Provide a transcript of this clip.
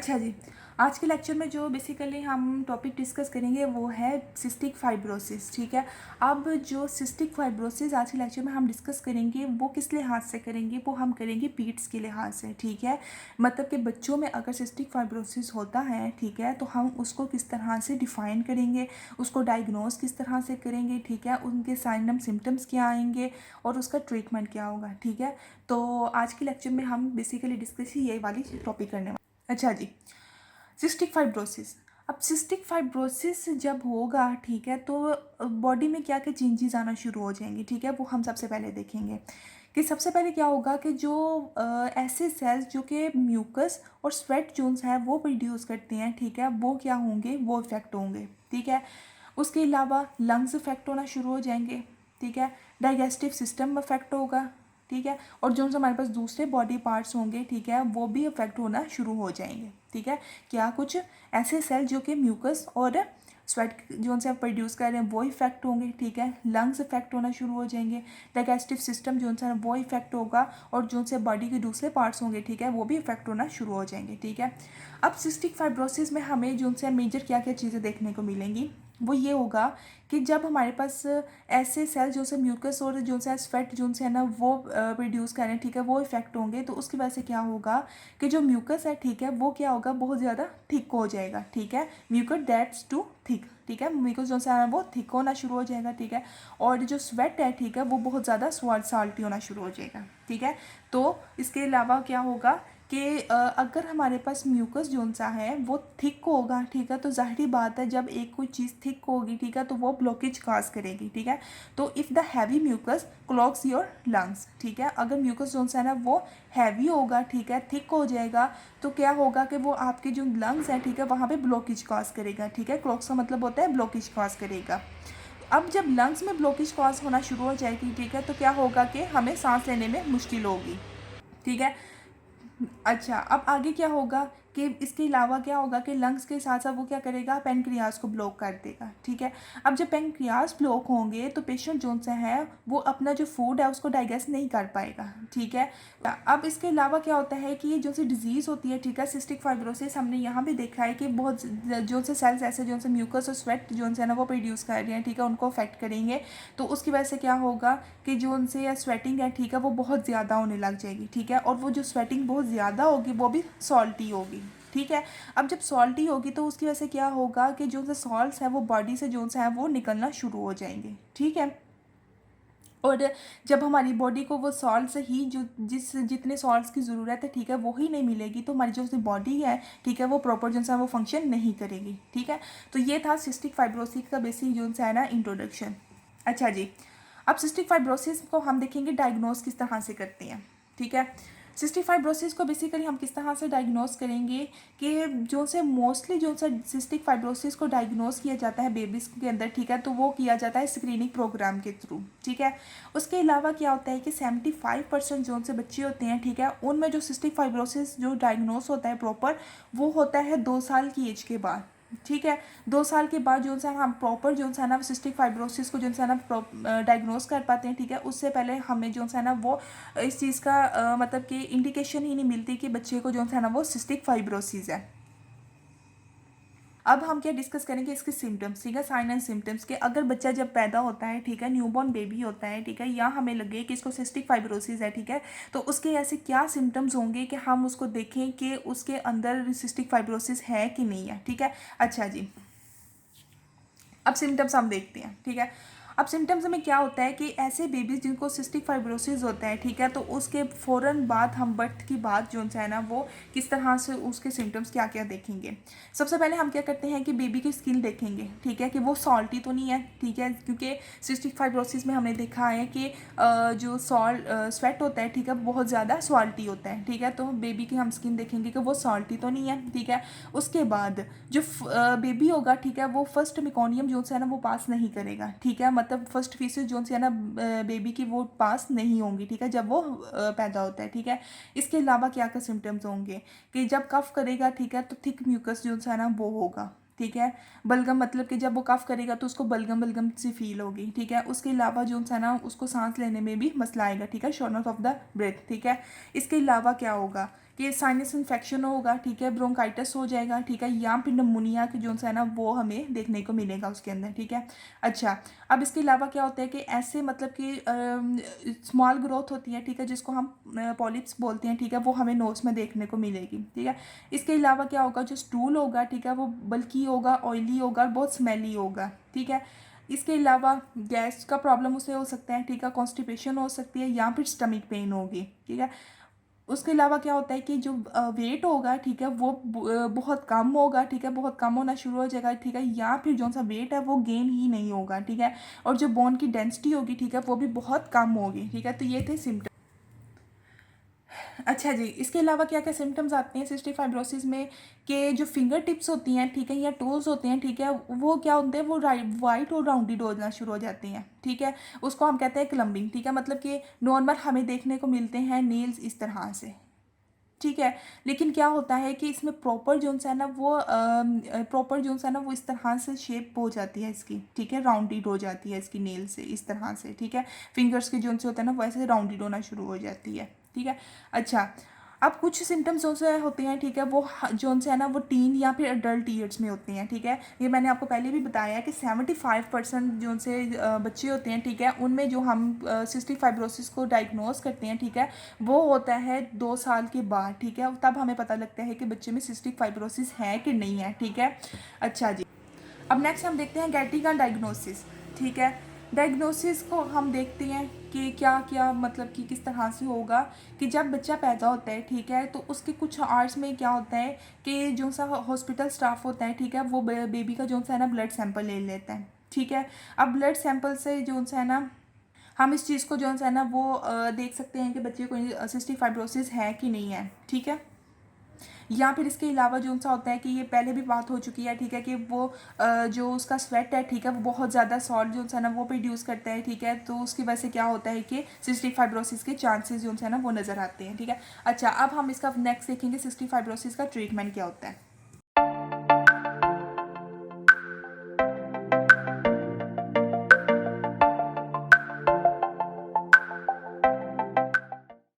अच्छा जी, आज के लेक्चर में जो बेसिकली हम टॉपिक डिस्कस करेंगे वो है सिस्टिक फाइब्रोसिस। ठीक है। अब जो सिस्टिक फाइब्रोसिस आज के लेक्चर में हम डिस्कस करेंगे वो किस लिहाज से करेंगे, वो हम करेंगे पीड्स के लिहाज से। ठीक है। मतलब कि बच्चों में अगर सिस्टिक फाइब्रोसिस होता है, ठीक है, तो हम उसको किस तरह से डिफ़ाइन करेंगे, उसको डायग्नोस किस तरह से करेंगे, ठीक है, उनके साइन एंड सिम्टम्स क्या आएंगे और उसका ट्रीटमेंट क्या होगा। ठीक है। तो आज के लेक्चर में हम बेसिकली डिस्कस ही ये वाली टॉपिक करने वाले। अच्छा जी, सिस्टिक फाइब्रोसिस। अब सिस्टिक फाइब्रोसिस जब होगा, ठीक है, तो बॉडी में क्या क्या चेंजेस आना शुरू हो जाएंगे। ठीक है, वो हम सबसे पहले देखेंगे कि सबसे पहले क्या होगा कि जो ऐसे सेल्स जो कि म्यूकस और स्वेट जोन्स हैं वो प्रोड्यूस करते हैं, ठीक है, वो क्या होंगे, वो इफेक्ट होंगे। ठीक है। उसके अलावा लंग्स इफेक्ट होना शुरू हो जाएंगे। ठीक है। डाइजेस्टिव सिस्टम इफेक्ट होगा। ठीक है। और जो हमारे पास दूसरे बॉडी पार्ट्स होंगे, ठीक है, वो भी इफेक्ट होना शुरू हो जाएंगे। ठीक है। क्या कुछ ऐसे सेल जो कि म्यूकस और स्वेट जो से प्रोड्यूस कर रहे हैं वो इफेक्ट होंगे। ठीक है। लंग्स इफेक्ट होना शुरू हो जाएंगे। डाइजेस्टिव सिस्टम जो है वो इफेक्ट होगा और जो से बॉडी के दूसरे पार्ट्स होंगे, ठीक है, वो भी इफेक्ट होना शुरू हो जाएंगे। ठीक है। अब सिस्टिक फाइब्रोसिस में हमें जो से मेजर क्या क्या चीज़ें देखने को मिलेंगी वो ये होगा कि जब हमारे पास ऐसे सेल जो से म्यूकस और जो से स्वेट जो से है ना वो प्रोड्यूस करें, ठीक है, वो इफेक्ट होंगे, तो उसकी वजह से क्या होगा कि जो म्यूकस है, ठीक है, वो क्या होगा, बहुत ज़्यादा थिक हो जाएगा। ठीक है। Mucus that's too thick. ठीक है। म्यूकस जो है वो थिक होना शुरू हो जाएगा। ठीक है। और जो स्वेट है, ठीक है, वो बहुत ज़्यादा साल्टी होना शुरू हो जाएगा। ठीक है। तो इसके अलावा क्या होगा कि अगर हमारे पास म्यूकस जोन सा है वो थिक होगा, ठीक है, तो ज़ाहिरी बात है जब एक कोई चीज़ थिक होगी, ठीक है, तो वो ब्लॉकेज काज करेगी। ठीक है। तो if the heavy mucus clogs your lungs, ठीक है, अगर म्यूकस जोन सा है ना वो हैवी होगा, ठीक है, थिक हो जाएगा, तो क्या होगा कि वो आपके जो लंग्स हैं, ठीक है, वहाँ पे ब्लॉकेज काज करेगा। ठीक है। क्लॉग्स का मतलब होता है ब्लॉकेज काज करेगा। अब जब लंग्स में ब्लॉकेज कॉज होना शुरू हो जाएगी, ठीक है, तो क्या होगा कि हमें सांस लेने में मुश्किल होगी। ठीक है। अच्छा, अब आगे क्या होगा कि इसके अलावा क्या होगा कि लंग्स के साथ साथ वो क्या करेगा, पेनक्रियाज को ब्लॉक कर देगा। ठीक है। अब जब पेनक्रियाज ब्लॉक होंगे तो पेशेंट जो से है वो अपना जो फूड है उसको डाइजेस्ट नहीं कर पाएगा। ठीक है। अब इसके अलावा क्या होता है कि ये जो सी डिजीज़ होती है, ठीक है, सिस्टिक फाइब्रोसिस, हमने यहाँ भी देखा है कि बहुत जो से सेल्स ऐसे जो से म्यूकस और स्वेट जो से ना वो प्रोड्यूस कर रहे हैं, ठीक है, उनको अफेक्ट करेंगे। तो उसकी वजह से क्या होगा कि जो उनसे स्वेटिंग है, ठीक है, वो बहुत ज़्यादा होने लग जाएगी। ठीक है। और वो जो स्वेटिंग बहुत ज़्यादा होगी वो भी सॉल्टी होगी। ठीक है। अब जब सॉल्टी होगी तो उसकी वजह से क्या होगा कि जो से सॉल्ट्स हैं वो बॉडी से जो से हैं वो निकलना शुरू हो जाएंगे। ठीक है। और जब हमारी बॉडी को वो सॉल्ट से ही जो जितने सॉल्ट्स की ज़रूरत है, ठीक है, वो ही नहीं मिलेगी, तो हमारी जो बॉडी है, ठीक है, वो प्रॉपर जो है वो फंक्शन नहीं करेगी। ठीक है। तो ये था सिस्टिक फाइब्रोसिस का बेसिक जो है ना इंट्रोडक्शन। अच्छा जी, अब सिस्टिक फाइब्रोसिस को हम देखेंगे डायग्नोस किस तरह से करते हैं। ठीक है। सिस्टिक फाइब्रोसिस को बेसिकली हम किस तरह से डायग्नोस करेंगे कि जो से मोस्टली जो सा सिस्टिक फाइब्रोसिस को डायग्नोस किया जाता है बेबीज़ के अंदर, ठीक है, तो वो किया जाता है स्क्रीनिंग प्रोग्राम के थ्रू। ठीक है। उसके अलावा क्या होता है कि 75% जो से बच्चे होते हैं, ठीक है, उनमें जो सिस्टिक फाइब्रोसिस जो डायग्नोस होता है प्रॉपर, वो होता है 2 साल की एज के बाद। ठीक है। 2 साल के बाद जो है हम प्रॉपर जो है ना सिस्टिक फाइब्रोसिस को जो है ना डायग्नोस कर पाते हैं। ठीक है। उससे पहले हमें जो है ना वो इस चीज़ का मतलब कि इंडिकेशन ही नहीं मिलती कि बच्चे को जो है ना वो सिस्टिक फाइब्रोसिस है। अब हम क्या डिस्कस करेंगे इसके सिम्टम्स, ठीक है, साइन एंड सिम्टम्स के। अगर बच्चा जब पैदा होता है, ठीक है, न्यूबॉर्न बेबी होता है, ठीक है, या हमें लगे कि इसको सिस्टिक फाइब्रोसिस है, ठीक है, तो उसके ऐसे क्या सिम्टम्स होंगे कि हम उसको देखें कि उसके अंदर सिस्टिक फाइब्रोसिस है कि नहीं है। ठीक है। अच्छा जी, अब सिम्टम्स हम देखते हैं। ठीक है। अब सिम्टम्स में क्या होता है कि ऐसे बेबीज जिनको सिस्टिक फाइब्रोसिस होता है, ठीक है, तो उसके फ़ौरन बाद हम बर्थ की बात जो है ना वो किस तरह से उसके सिम्टम्स क्या क्या देखेंगे। सबसे पहले हम क्या करते हैं कि बेबी की स्किन देखेंगे, ठीक है, कि वो सॉल्टी तो नहीं है। ठीक है। क्योंकि सिस्टिक फाइब्रोसिस में हमने देखा है कि जो स्वेट होता है, ठीक है, बहुत ज़्यादा सॉल्टी होता है। ठीक है। तो बेबी की हम स्किन देखेंगे कि वो सॉल्टी तो नहीं है। ठीक है। उसके बाद जो बेबी होगा, ठीक है, वो फर्स्ट मिकोनियम जो है ना वो पास नहीं करेगा। ठीक है। मतलब फर्स्ट फीसेस जो है ना बेबी की वो पास नहीं होंगी, ठीक है, जब वो पैदा होता है। ठीक है। इसके अलावा क्या क्या सिम्टम्स होंगे कि जब कफ करेगा, ठीक है, तो थिक म्यूकस जो है ना वो होगा। ठीक है। बलगम मतलब कि जब वो कफ करेगा तो उसको बलगम बलगम सी फील होगी। ठीक है। उसके अलावा जो है ना उसको सांस लेने में भी मसला आएगा। ठीक है। Shortness of the breath. ठीक है। इसके अलावा क्या होगा कि साइनस इन्फेक्शन होगा, ठीक है, ब्रोंकाइटिस हो जाएगा, ठीक है, या फिर नमूनिया की जो सा है ना वो हमें देखने को मिलेगा उसके अंदर, ठीक है। अच्छा, अब इसके अलावा क्या होता है कि ऐसे मतलब कि स्मॉल ग्रोथ होती है, ठीक है, जिसको हम पॉलिप्स बोलते हैं, ठीक है, वो हमें नोज में देखने को मिलेगी, ठीक है। इसके अलावा क्या होगा, जो स्टूल होगा, ठीक है, वो बल्की होगा, ऑयली होगा, बहुत स्मेली होगा, ठीक है। इसके अलावा गैस का प्रॉब्लम उसे हो सकता है, ठीक है, कॉन्स्टिपेशन हो सकती है, या फिर स्टमक पेन होगी, ठीक है। उसके अलावा क्या होता है कि जो वेट होगा, ठीक है, वो बहुत कम होगा, ठीक है, बहुत कम होना शुरू हो जाएगा, ठीक है, या फिर जो सा वेट है वो गेन ही नहीं होगा, ठीक है। और जो बोन की डेंसिटी होगी, ठीक है, वो भी बहुत कम होगी, ठीक है। तो ये थे सिम्टम्स। अच्छा जी, इसके अलावा क्या क्या सिम्टम्स आते हैं सिस्टिक फाइब्रोसिस में, कि जो फिंगर टिप्स होती हैं, ठीक है, या टोज होते हैं, ठीक है, वो क्या होते हैं, वो वाइट और राउंडेड होना शुरू हो जाती हैं, ठीक है। उसको हम कहते हैं क्लम्बिंग, ठीक है, मतलब कि नॉर्मल हमें देखने को मिलते हैं नेल्स इस तरह से, ठीक है। लेकिन क्या होता है कि इसमें प्रॉपर जो है ना वो प्रॉपर जो है ना वो इस तरह से शेप हो जाती है इसकी, ठीक है, राउंडेड हो जाती है इसकी नेल से इस तरह से, ठीक है। फिंगर्स के जो से होता है ना वैसे राउंडेड होना शुरू हो जाती है, ठीक है। अच्छा, अब कुछ सिम्टम्स जो से होते हैं, ठीक है, वो जो से है ना वो टीन या फिर अडल्ट ईयर्स में होते हैं, ठीक है। ये मैंने आपको पहले भी बताया है कि 75% जो से बच्चे होते हैं, ठीक है, उनमें जो हम सिस्टिक फाइब्रोसिस को डायग्नोज करते हैं, ठीक है, वो होता है 2 साल के बाद, ठीक है। तब हमें पता लगता है कि बच्चे में सिस्टिक फाइब्रोसिस है कि नहीं है, ठीक है। अच्छा जी, अब नेक्स्ट हम देखते हैं गैटी का डायग्नोसिस, ठीक है। डायग्नोसिस को हम देखते हैं कि क्या क्या मतलब कि किस तरह से होगा, कि जब बच्चा पैदा होता है, ठीक है, तो उसके कुछ आवर्स में क्या होता है कि जो सा हॉस्पिटल स्टाफ होता है, ठीक है, वो बेबी का जो सा है ना ब्लड सैंपल ले लेता है, ठीक है। अब ब्लड सैंपल से जो सा है ना हम इस चीज़ को जो है ना वो देख सकते हैं कि बच्चे को सिस्टिक फाइब्रोसिस है कि नहीं है, ठीक है। या फिर इसके अलावा जो सा होता है कि ये पहले भी बात हो चुकी है, ठीक है, कि वो जो उसका स्वेट है, ठीक है, वो बहुत ज़्यादा सॉल्ट जो है ना वो प्रोड्यूस करता है, ठीक है। तो उसकी वजह से क्या होता है कि सिस्टिक फाइब्रोसिस के चांसेस जो है ना वो नज़र आते हैं, ठीक है। अच्छा, अब हम इसका नेक्स्ट देखेंगे सिस्टिक फाइब्रोसिस का ट्रीटमेंट क्या होता है।